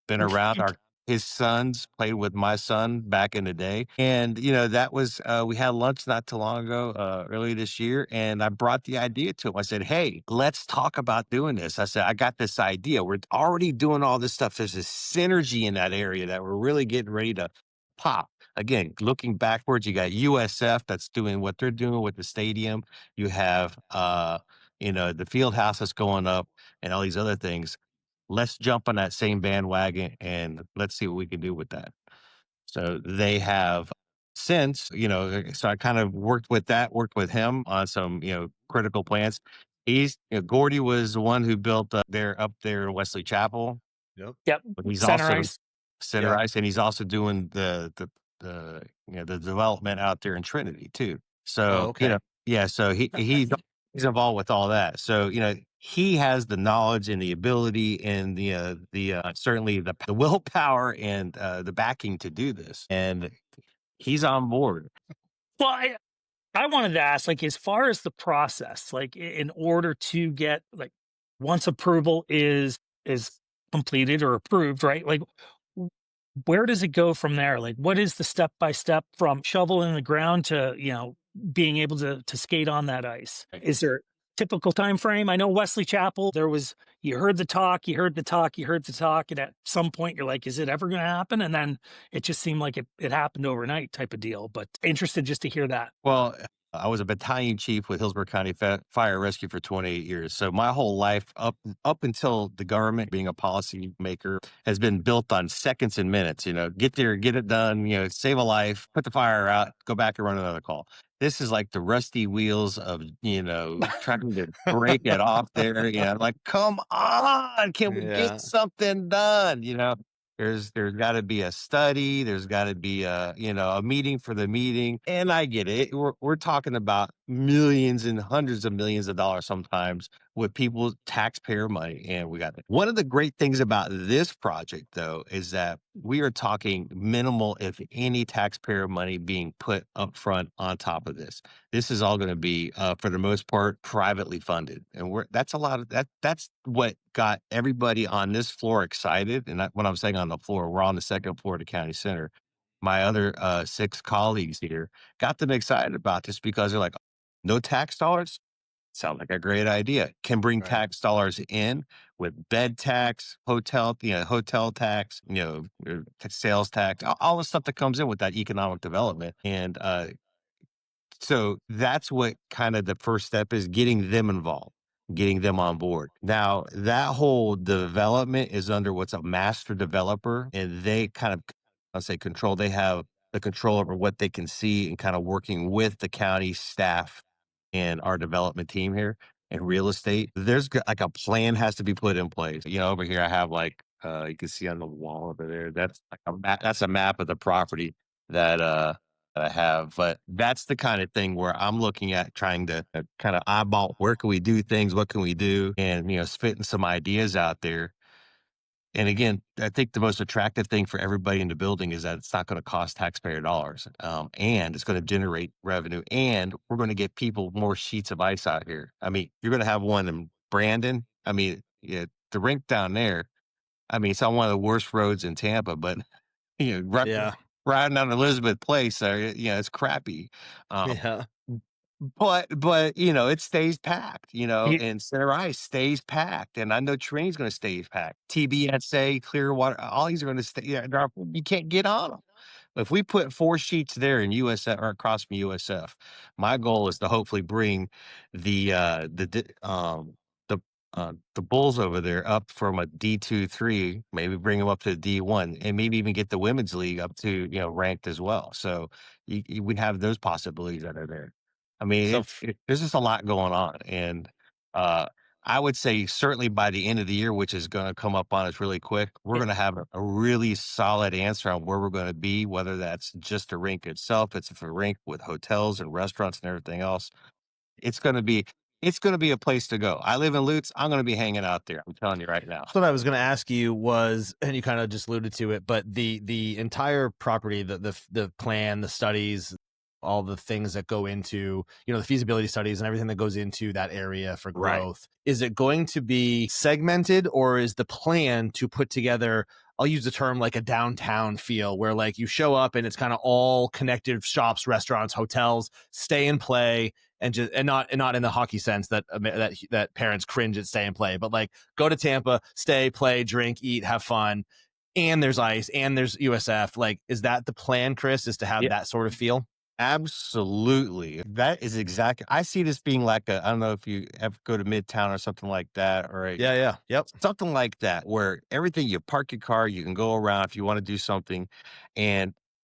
been around. His sons played with my son back in the day. And, that was, we had lunch not too long ago, earlier this year. And I brought the idea to him. I said, hey, let's talk about doing this. I said, I got this idea. We're already doing all this stuff. There's this synergy in that area that we're really getting ready to pop. Again, looking backwards, you got USF that's doing what they're doing with the stadium. You have, the field house that's going up and all these other things. Let's jump on that same bandwagon and let's see what we can do with that. So they have since, so I kind of worked with him on some, critical plans. Gordy was the one who built up there in Wesley Chapel. Yep. But he's Center also ice. center ice, and he's also doing the development out there in Trinity too. So, so he's involved with all that. So, he has the knowledge and the ability and the certainly the willpower and the backing to do this, and he's on board. Well, I wanted to ask, like, as far as the process, like, in order to get, like, once approval is completed or approved, right? Like, where does it go from there? Like, what is the step by step from shovel in the ground to being able to skate on that ice? Is there typical time frame? I know Wesley Chapel, you heard the talk, and at some point you're like, is it ever going to happen? And then it just seemed like it happened overnight type of deal. But interested just to hear that. Well, I was a battalion chief with Hillsborough County Fire Rescue for 28 years. So my whole life up until the government being a policy maker has been built on seconds and minutes, get there, get it done, save a life, put the fire out, go back and run another call. This is like the rusty wheels of, trying to break it off there. Like, come on, can we get something done? There's got to be a study. There's got to be a meeting for the meeting. And I get it. We're talking about millions and hundreds of millions of dollars sometimes with people's taxpayer money. And we got that. One of the great things about this project, though, is that we are talking minimal, if any, taxpayer money being put up front on top of this. This is all going to be, for the most part, privately funded. And that's a lot of that. That's what got everybody on this floor excited. And when I'm saying on the floor, we're on the second floor of the county center. My other 6 colleagues here got them excited about this because they're like, no tax dollars? Sound like a great idea. Can bring tax dollars in with bed tax, hotel tax, sales tax, all the stuff that comes in with that economic development. And so that's what kind of the first step is, getting them involved, getting them on board. Now, that whole development is under what's a master developer, and they kind of, I'll say control. They have the control over what they can see and kind of working with the county staff and our development team here in real estate. There's like a plan has to be put in place. Over here I have like, you can see on the wall over there, that's like that's a map of the property that I have. But that's the kind of thing where I'm looking at trying to kind of eyeball, where can we do things? What can we do? And, spitting some ideas out there. And again, I think the most attractive thing for everybody in the building is that it's not going to cost taxpayer dollars, and it's going to generate revenue, and we're going to get people more sheets of ice out here. I mean, you're going to have one in Brandon. I mean, the rink down there, I mean, it's on one of the worst roads in Tampa, but riding down Elizabeth Place, it's crappy. But it stays packed, You- and center ice stays packed, and I know train's going to stay packed. TBSA, Clearwater, all these are going to stay. Yeah, you can't get on them. If we put 4 sheets there in USF or across from USF, my goal is to hopefully bring the Bulls over there up from a D2-3, maybe bring them up to D1, and maybe even get the women's league up to ranked as well. So we have those possibilities that are there. I mean, So there's just a lot going on, and uh, I would say certainly by the end of the year, which is going to come up on us really quick, we're going to have a really solid answer on where we're going to be, whether that's just a rink itself, it's a rink with hotels and restaurants and everything else. It's going to be it's going to be a place to go. I live in Lutz. I'm going to be hanging out there. I'm telling you right now. what I was going to ask you was, and you kind of just alluded to it, but the entire property, the plan, the studies, all the things that go into, the feasibility studies and everything that goes into that area for Right. growth. Is it going to be segmented, or is the plan to put together, I'll use the term like a downtown feel, where like you show up and it's kind of all connected shops, restaurants, hotels, stay and play, and not in the hockey sense that parents cringe at stay and play, but like go to Tampa, stay, play, drink, eat, have fun, and there's ice and there's USF. Like, is that the plan, Chris? Is to have Yeah. that sort of feel? Absolutely. That is exactly. I see this being like I don't know if you ever go to Midtown or something like that, or Yep. something like that, where everything, you park your car, you can go around if you want to do something.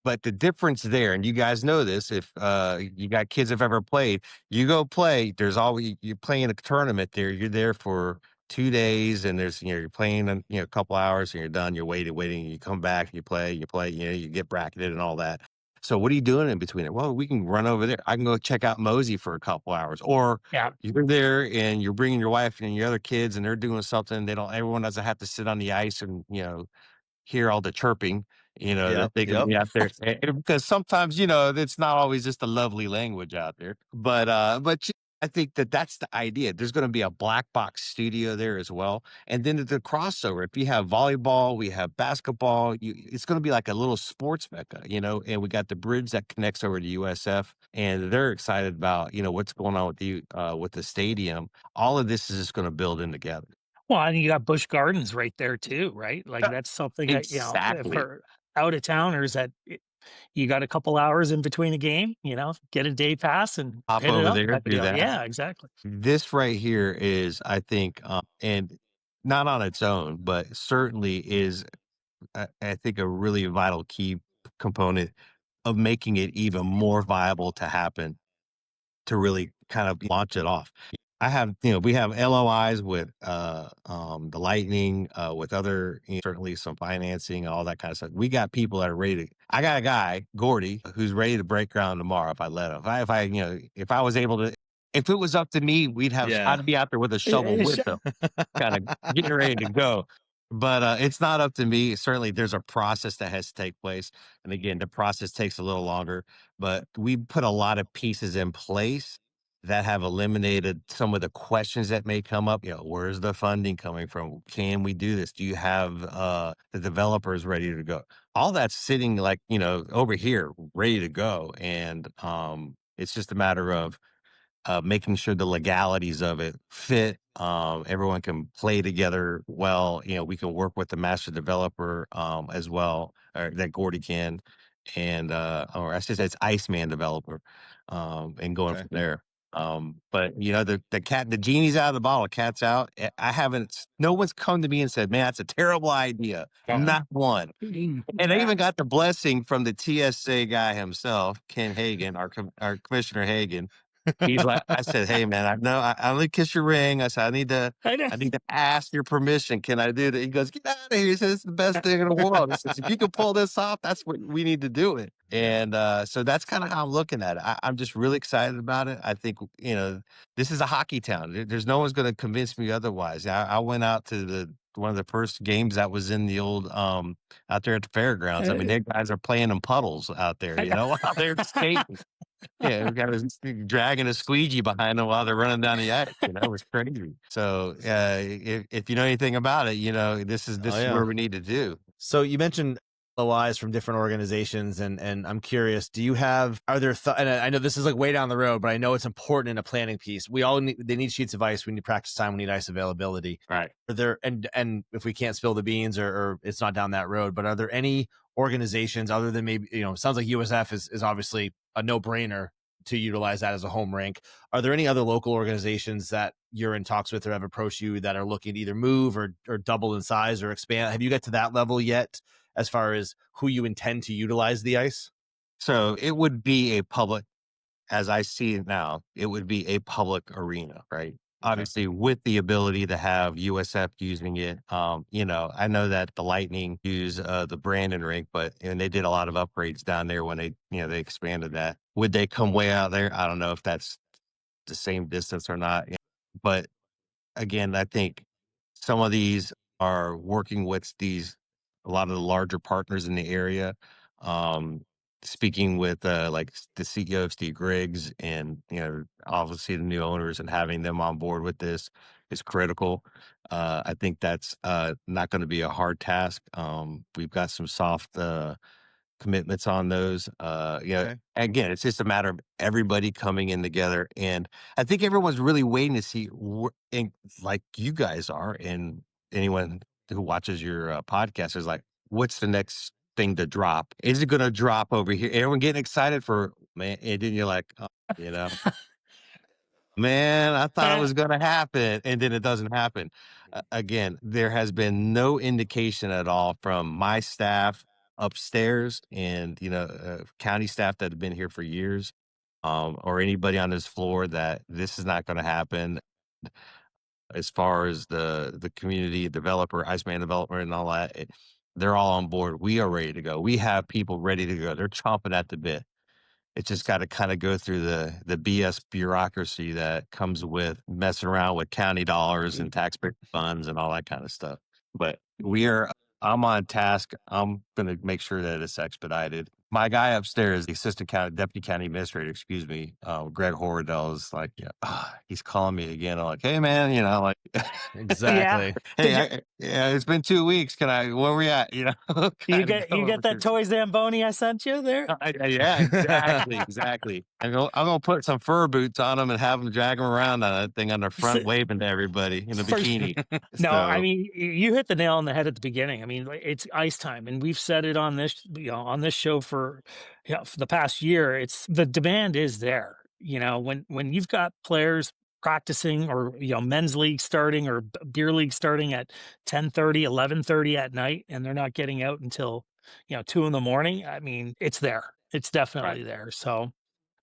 But the difference there, and you guys know this, if you got kids have ever played, you go play, there's always, you're playing a tournament there, you're there for 2 days, and there's, you're playing a couple hours and you're done, you're waiting, you come back, you play, you get bracketed and all that. So what are you doing in between it? Well, we can run over there. I can go check out MOSI for a couple hours. Or Yeah. you're there and you're bringing your wife and your other kids and they're doing something. Everyone doesn't have to sit on the ice and, hear all the chirping, that they can be out there. Because sometimes, it's not always just a lovely language out there. But I think that's the idea. There's going to be a black box studio there as well. And then the crossover, if you have volleyball, we have basketball, it's going to be like a little sports mecca, and we got the bridge that connects over to USF, and they're excited about, what's going on with the stadium. All of this is just going to build in together. Well, and you got Busch Gardens right there too, right? Like that's something that, Exactly. for out of towners you got a couple hours in between a game, get a day pass and Hop hit it over up there, type of do deal. that. Yeah, exactly. This right here is, I think, and not on its own, but certainly is, I think, a really vital key component of making it even more viable to happen, to really kind of launch it off. We have LOIs with the Lightning, with other, certainly some financing, all that kind of stuff. We got people that are ready to. I got a guy, Gordy, who's ready to break ground tomorrow if I let him. If I was able to, if it was up to me, I'd be out there with a shovel with them, kind of getting ready to go. But it's not up to me. Certainly, there's a process that has to take place, and again, the process takes a little longer. But we put a lot of pieces in place that have eliminated some of the questions that may come up. Where's the funding coming from? Can we do this? Do you have the developers ready to go? All that's sitting like, over here, ready to go. And it's just a matter of making sure the legalities of it fit. Everyone can play together well. We can work with the master developer as well, or that Gordy can, and or I should say it's Iceman developer, and going from there. But the genie's out of the bottle, cat's out. No one's come to me and said, man, that's a terrible idea. Not one. And I even got the blessing from the TSA guy himself, Ken Hagan, our Commissioner Hagan. He's like, I said, hey man, I only kiss your ring. I said, I need to ask your permission. Can I do that? He goes, get out of here. He says, it's the best thing in the world. He says, if you can pull this off, that's what we need to do it. And so that's kind of how I'm looking at it. I'm just really excited about it. I think, this is a hockey town. There's no one's going to convince me otherwise. I went out to one of the first games that was in the old out there at the fairgrounds. I mean, their guys are playing in puddles out there, out there skating. Yeah, we got dragging a squeegee behind them while they're running down the ice. It was crazy. So if you know anything about it, this is where we need to do. So you mentioned LOIs from different organizations, and I'm curious, are there and I know this is like way down the road, but I know it's important in a planning piece. They need sheets of ice, we need practice time, we need ice availability. Right. Are there, and if we can't spill the beans or it's not down that road, but are there any organizations other than maybe, it sounds like USF is obviously a no-brainer to utilize that as a home rink. Are there any other local organizations that you're in talks with or have approached you that are looking to either move or double in size or expand? Have you got to that level yet as far as who you intend to utilize the ice? So it would be a public, as I see it now, it would be a public arena, right? Obviously, with the ability to have USF using it. I know that the Lightning use the Brandon rink, and they did a lot of upgrades down there when they expanded that. Would they come way out there? I don't know if that's the same distance or not. But again, I think some of these are working with a lot of the larger partners in the area. Um, Speaking with like the CEO of Steve Griggs and obviously the new owners, and having them on board with this is critical. I think that's not going to be a hard task. We've got some soft commitments on those. Okay. Again, it's just a matter of everybody coming in together, and I think everyone's really waiting to see, and like you guys are, and anyone who watches your podcast is like, what's the next thing to drop? Is it going to drop over here? Everyone getting excited for, man, and then you're like, oh, man, I thought it was going to happen, and then it doesn't happen. Again, there has been no indication at all from my staff upstairs and county staff that have been here for years, or anybody on this floor, that this is not going to happen. As far as the community developer, Iceman Development, and all that, they're all on board. We are ready to go. We have people ready to go. They're chomping at the bit. It's just got to kind of go through the BS bureaucracy that comes with messing around with county dollars and taxpayer funds and all that kind of stuff. But I'm on task. I'm going to make sure that it's expedited. My guy upstairs, the deputy county administrator, Greg Horadell, is like, he's calling me again. I'm like, hey man, Exactly. Hey, it's been 2 weeks. Where we at? You get that toy Zamboni I sent you there? Yeah, exactly. I'm gonna put some fur boots on them and have them drag them around on that thing on their front, waving to everybody in a bikini. No, I mean, you hit the nail on the head at the beginning. I mean, it's ice time, and we've said it on this show for the past year. The demand is there. When you've got players practicing, or men's league starting, or beer league starting at 10:30, 11:30 at night, and they're not getting out until 2 a.m. I mean, it's there. It's definitely there. So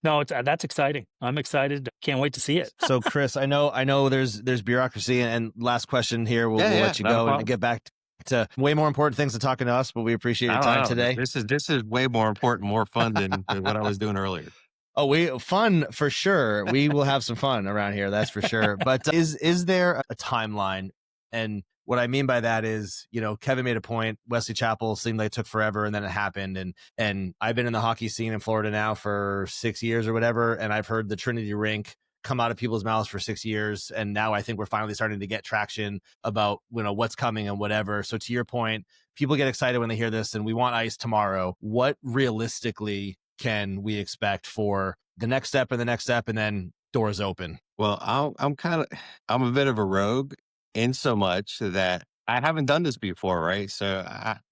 no, that's exciting. I'm excited. Can't wait to see it. So Chris, I know there's bureaucracy, and last question here, we'll let you go and get back to way more important things than talking to us, but we appreciate your time today. This is way more important, more fun than what I was doing earlier. Oh, fun for sure. We will have some fun around here, that's for sure. But is there a timeline? And what I mean by that is, Kevin made a point. Wesley Chapel seemed like it took forever, and then it happened. And I've been in the hockey scene in Florida now for 6 years or whatever, and I've heard the Trinity Rink come out of people's mouths for 6 years, and now I think we're finally starting to get traction about what's coming and whatever. So to your point, people get excited when they hear this, and we want ice tomorrow. What realistically can we expect for the next step and the next step, and then doors open? Well, I'm a bit of a rogue, in so much that I haven't done this before, right? So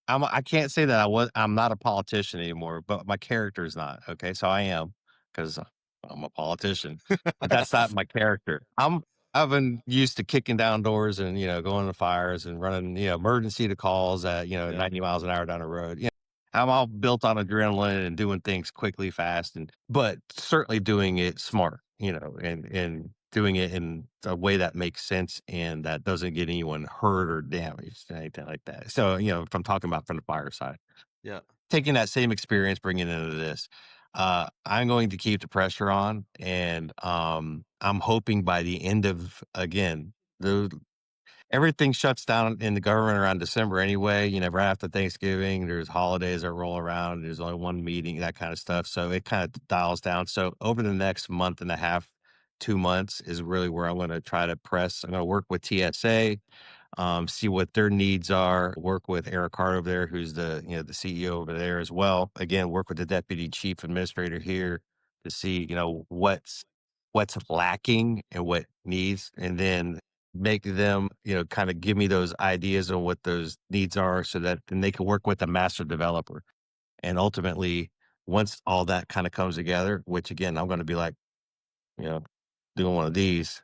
I can't say that I'm not a politician anymore, but my character is not. Okay, so I am, because I'm a politician, but that's not my character. I've been used to kicking down doors and going to fires and running emergency to calls at 90 miles an hour down the road. I'm all built on adrenaline and doing things quickly, fast, but certainly doing it smart, and doing it in a way that makes sense and that doesn't get anyone hurt or damaged, anything like that. So, if I'm talking about from the fire side, taking that same experience, bringing it into this, I'm going to keep the pressure on, and I'm hoping by the end of, again, everything shuts down in the government around December anyway. Right after Thanksgiving, there's holidays that roll around. There's only one meeting, that kind of stuff. So it kind of dials down. So over the next month and a half, 2 months is really where I'm going to try to press. I'm going to work with TSA. see what their needs are, work with Eric Hart over there, who's the CEO over there as well. Again, work with the deputy chief administrator here to see, what's lacking and what needs, and then make them, kind of give me those ideas on what those needs are so that then they can work with the master developer. And ultimately, once all that kind of comes together, which again, I'm going to be like, you know, doing one of these,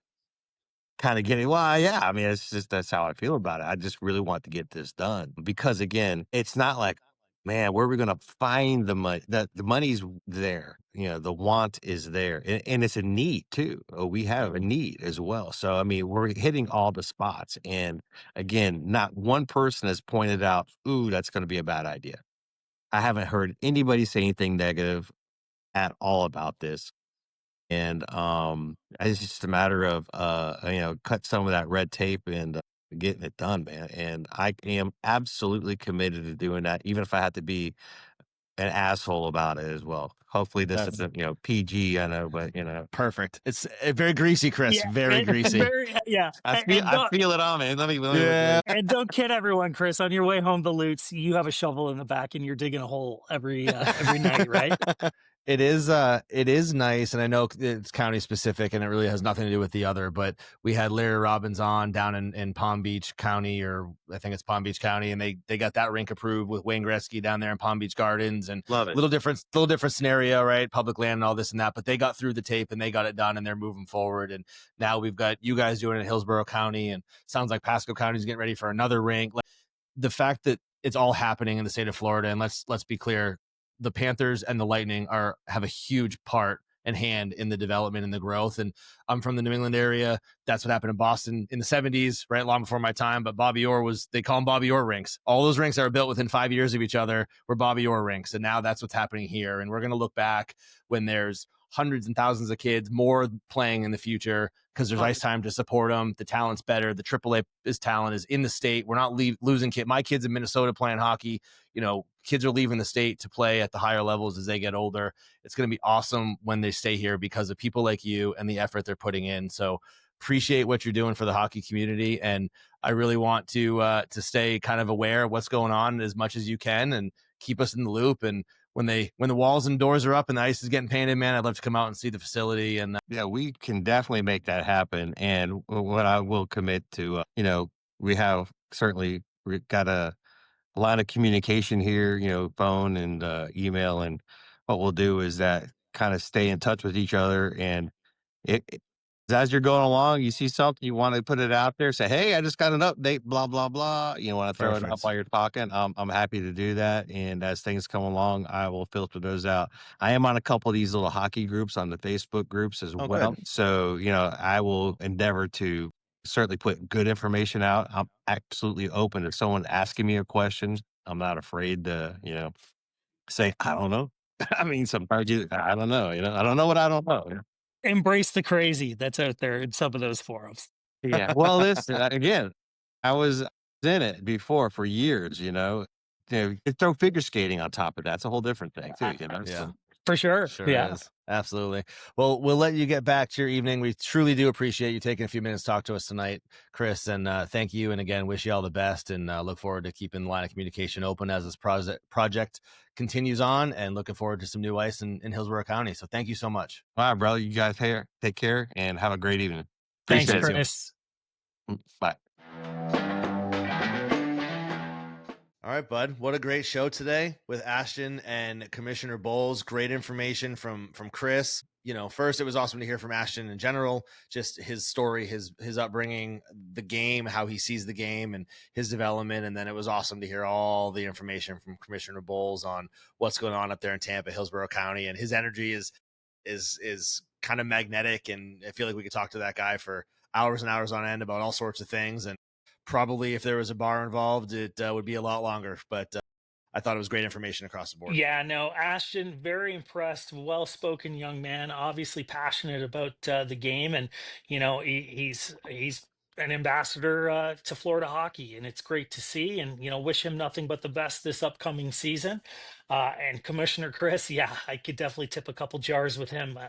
kind of getting, well, yeah, I mean, it's just, that's how I feel about it. I just really want to get this done because again, it's not like, man, where are we going to find the money? The money's there, the want is there, and it's a need too. We have a need as well. So, I mean, we're hitting all the spots. And again, not one person has pointed out, ooh, that's going to be a bad idea. I haven't heard anybody say anything negative at all about this. And it's just a matter of cut some of that red tape and getting it done, man. And I am absolutely committed to doing that, even if I have to be an asshole about it as well. Hopefully this isn't PG, I know, but Perfect. It's very greasy, Chris. Yeah, very greasy. Yeah. I feel it on me. Let me Yeah. And don't kid everyone, Chris. On your way home to Lutz, you have a shovel in the back and you're digging a hole every night, right? It is nice, and I know it's county specific, and it really has nothing to do with the other. But we had Larry Robbins on down in Palm Beach County, or I think it's Palm Beach County, and they got that rink approved with Wayne Gretzky down there in Palm Beach Gardens, and love it. Little different scenario, right? Public land and all this and that, but they got through the tape and they got it done, and they're moving forward. And now we've got you guys doing it in Hillsborough County, and sounds like Pasco County is getting ready for another rink. Like, the fact that it's all happening in the state of Florida, and let's be clear, the Panthers and the Lightning have a huge part and hand in the development and the growth. And I'm from the New England area. That's what happened in Boston in the 70s, right? Long before my time. But Bobby Orr they call them Bobby Orr rinks. All those rinks that were built within 5 years of each other were Bobby Orr rinks. And now that's what's happening here. And we're going to look back when there's hundreds and thousands of kids more playing in the future because there's ice time to support them. The talent's better. The AAA talent is in the state. We're not losing kids. My kids in Minnesota playing hockey, kids are leaving the state to play at the higher levels as they get older. It's going to be awesome when they stay here because of people like you and the effort they're putting in. So appreciate what you're doing for the hockey community. And I really want to stay kind of aware of what's going on as much as you can and keep us in the loop. And when the walls and doors are up and the ice is getting painted, man, I'd love to come out and see the facility. And yeah, we can definitely make that happen. And what I will commit to, we have certainly got a line of communication here, phone and email. And what we'll do is that kind of stay in touch with each other. And as you're going along, you see something, you want to put it out there, say, hey, I just got an update, blah, blah, blah. You want to throw it up while you're talking. I'm happy to do that. And as things come along, I will filter those out. I am on a couple of these little hockey groups on the Facebook groups as well. good. So, I will endeavor to certainly put good information out. I'm absolutely open to someone asking me a question. I'm not afraid to, say, I don't know. I mean, sometimes I don't know, I don't know what I don't know. Embrace the crazy that's out there in some of those forums. Yeah. Well, listen, again, I was in it before for years, you throw figure skating on top of that. It's a whole different thing too, Yeah. So, For sure. Yeah. Is. Absolutely. Well, we'll let you get back to your evening. We truly do appreciate you taking a few minutes to talk to us tonight, Chris. And thank you. And again, wish you all the best and look forward to keeping the line of communication open as this project continues on, and looking forward to some new ice in Hillsborough County. So thank you so much. all right, brother. You guys take care and have a great evening. Thanks, Appreciate it. Chris. Bye. All right, bud. What a great show today with Ashton and Commissioner Boles. Great information from Chris. First, it was awesome to hear from Ashton in general, just his story, his upbringing, the game, how he sees the game and his development. And then it was awesome to hear all the information from Commissioner Boles on what's going on up there in Tampa, Hillsborough County. And his energy is kind of magnetic. And I feel like we could talk to that guy for hours and hours on end about all sorts of things. And probably if there was a bar involved, it would be a lot longer, but I thought it was great information across the board. Yeah, no, Ashton, very impressed, well-spoken young man, obviously passionate about the game. And, he's an ambassador to Florida hockey, and it's great to see. And wish him nothing but the best this upcoming season. And Commissioner Chris, yeah, I could definitely tip a couple jars with him.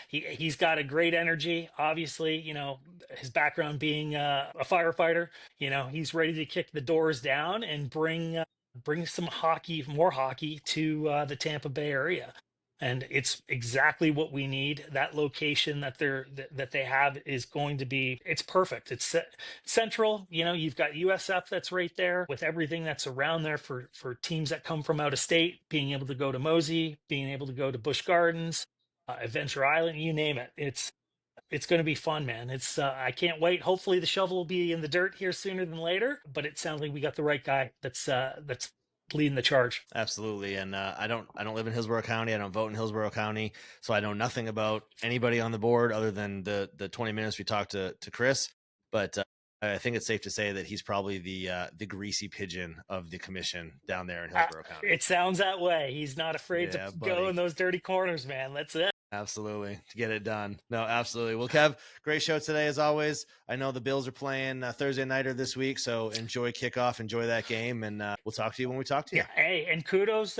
He's got a great energy. Obviously, his background being a firefighter, he's ready to kick the doors down and bring some hockey, more hockey to the Tampa Bay area. And it's exactly what we need. That location that they have is going to be, it's perfect. It's central. You've got USF that's right there with everything that's around there for teams that come from out of state, being able to go to MOSI, being able to go to Busch Gardens, Adventure Island, you name it. It's going to be fun, man. I can't wait. Hopefully the shovel will be in the dirt here sooner than later, but it sounds like we got the right guy that's leading the charge. Absolutely. And I don't live in Hillsborough County. I don't vote in Hillsborough County. So I know nothing about anybody on the board other than the 20 minutes we talked to Chris. But I think it's safe to say that he's probably the greasy pigeon of the commission down there in Hillsborough County. It sounds that way. He's not afraid to go in those dirty corners, man. That's it. Absolutely. To get it done. No, absolutely. Well, Kev, great show today as always. I know the Bills are playing Thursday nighter this week, so enjoy kickoff, enjoy that game, and we'll talk to you when we talk to you. Yeah. Hey, and kudos.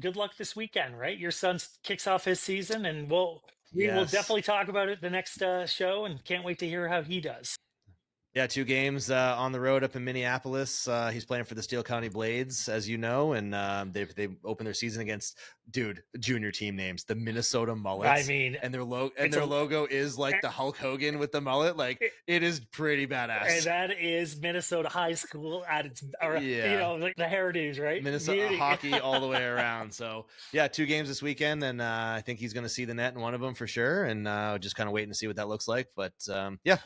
Good luck this weekend, right? Your son kicks off his season, and we will definitely talk about it the next show, and can't wait to hear how he does. Yeah, 2 games on the road up in Minneapolis. He's playing for the Steele County Blades, as you know, and they opened their season against junior team names, the Minnesota Mullets. I mean, and their logo is like the Hulk Hogan with the mullet. Like it is pretty badass. And that is Minnesota high school at its, like the heritage, right? Minnesota hockey all the way around. So yeah, 2 games this weekend, and I think he's going to see the net in one of them for sure. And just kind of waiting to see what that looks like. But yeah.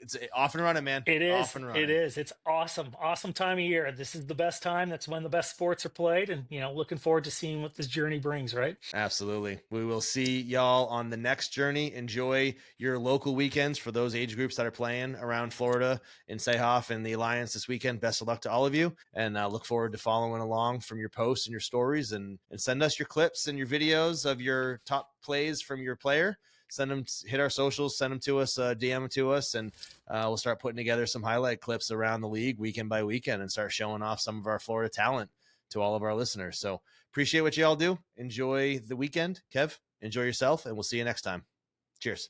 It's off and running, man. It is. Off and running. It is. It's awesome. Awesome time of year. This is the best time. That's when the best sports are played. And, looking forward to seeing what this journey brings, right? Absolutely. We will see y'all on the next journey. Enjoy your local weekends for those age groups that are playing around Florida in Sayhoff and the Alliance this weekend. Best of luck to all of you. And look forward to following along from your posts and your stories, and send us your clips and your videos of your top plays from your player. Send them, hit our socials, send them to us, DM them to us, and we'll start putting together some highlight clips around the league weekend by weekend and start showing off some of our Florida talent to all of our listeners. So appreciate what you all do. Enjoy the weekend. Kev, enjoy yourself, and we'll see you next time. Cheers.